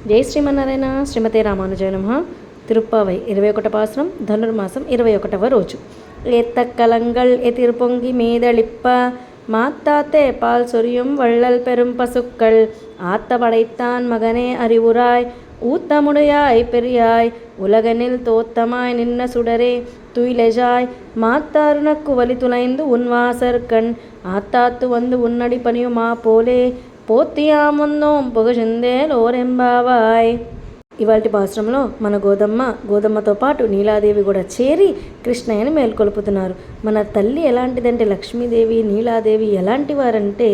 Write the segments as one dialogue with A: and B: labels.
A: జై శ్రీమన్నారాయణ. శ్రీమతే రామానుజాయ నమః. తిరుప్పావై 21వ పాసురం, ధనుర్మాసం 21వ రోజు. ஏத்தக்கலங்கள் எதிர்பொங்கி மீதளிப்ப மாத்தாத்தே பால் சொரியும் வள்ளல் பெரும் பசுக்கள் ஆத்த படைத்தான் மகனே அறிவுராய் ஊத்தமுடையாய் பெரியாய் உலகனில் தோத்தமாய் நின்ன சுடரே துயிலெஜாய் மாத்தாருனக்கு வலி துளைந்து உன்வாசற்கண் ஆத்தாத்து வந்து உன்னடி பணியுமா போலே పోతియాముందోం పొగచిందేలోరెంబావాయ్. ఇవాళ పాశ్రంలో మన గోదమ్మతో పాటు నీలాదేవి కూడా చేరి కృష్ణయ్యని మేల్కొల్పుతున్నారు. మన తల్లి ఎలాంటిదంటే లక్ష్మీదేవి, నీలాదేవి ఎలాంటి వారంటే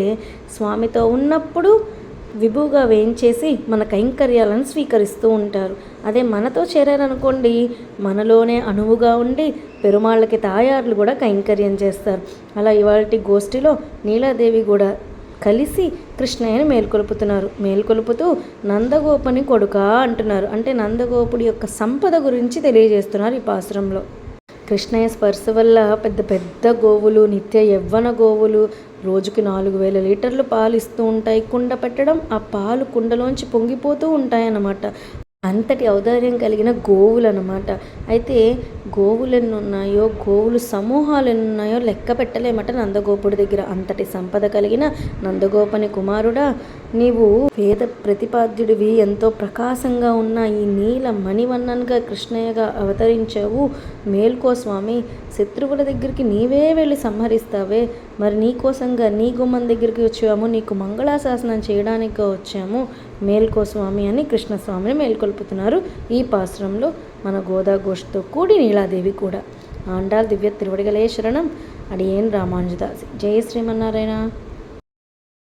A: స్వామితో ఉన్నప్పుడు విభుగా వేయించేసి మన కైంకర్యాలను స్వీకరిస్తూ ఉంటారు. అదే మనతో చేరారనుకోండి, మనలోనే అణువుగా ఉండి పెరుమాళ్ళకి తాయారులు కూడా కైంకర్యం చేస్తారు. అలా ఇవాళ గోష్ఠిలో నీలాదేవి కూడా కలిసి కృష్ణయ్యని మేల్కొలుపుతూ నందగోపుని కొడుక అంటున్నారు. అంటే నందగోపుడి యొక్క సంపద గురించి తెలియజేస్తున్నారు ఈ పాసురంలో. కృష్ణయ్య స్పర్శ వల్ల పెద్ద పెద్ద గోవులు, నిత్య యవ్వన గోవులు రోజుకి 4000 లీటర్లు పాలు ఇస్తూ ఉంటాయి. కుండ పెట్టడం, ఆ పాలు కుండలోంచి పొంగిపోతూ ఉంటాయన్నమాట. అంతటి ఔదార్యం కలిగిన గోవులు అన్నమాట. అయితే గోవులు ఎన్ని ఉన్నాయో, గోవులు సమూహాలు ఎన్ని ఉన్నాయో లెక్క పెట్టలేమట నందగోపుడి దగ్గర. అంతటి సంపద కలిగిన నందగోపని కుమారుడా, నీవు వేద ప్రతిపాద్యుడివి, ఎంతో ప్రకాశంగా ఉన్న ఈ నీల మణివన్నన్గా కృష్ణయ్యగా అవతరించావు. మేల్కో స్వామి, శత్రువుల దగ్గరికి నీవే వెళ్ళి సంహరిస్తావే, మరి నీకోసంగా నీ గుమ్మం దగ్గరికి వచ్చాము, నీకు మంగళాశాసనం చేయడానికే వచ్చాము, మేల్కో స్వామి అని కృష్ణస్వామిని మేల్కొల్పుతున్నారు ఈ పాసురంలో మన గోదాగోష్ఠితో కూడి నీలాదేవి కూడా. ఆండాల్ దివ్య తిరువడిగలే శరణం. అడియేన్ రామానుజదాసి. జయ శ్రీమన్నారాయణ.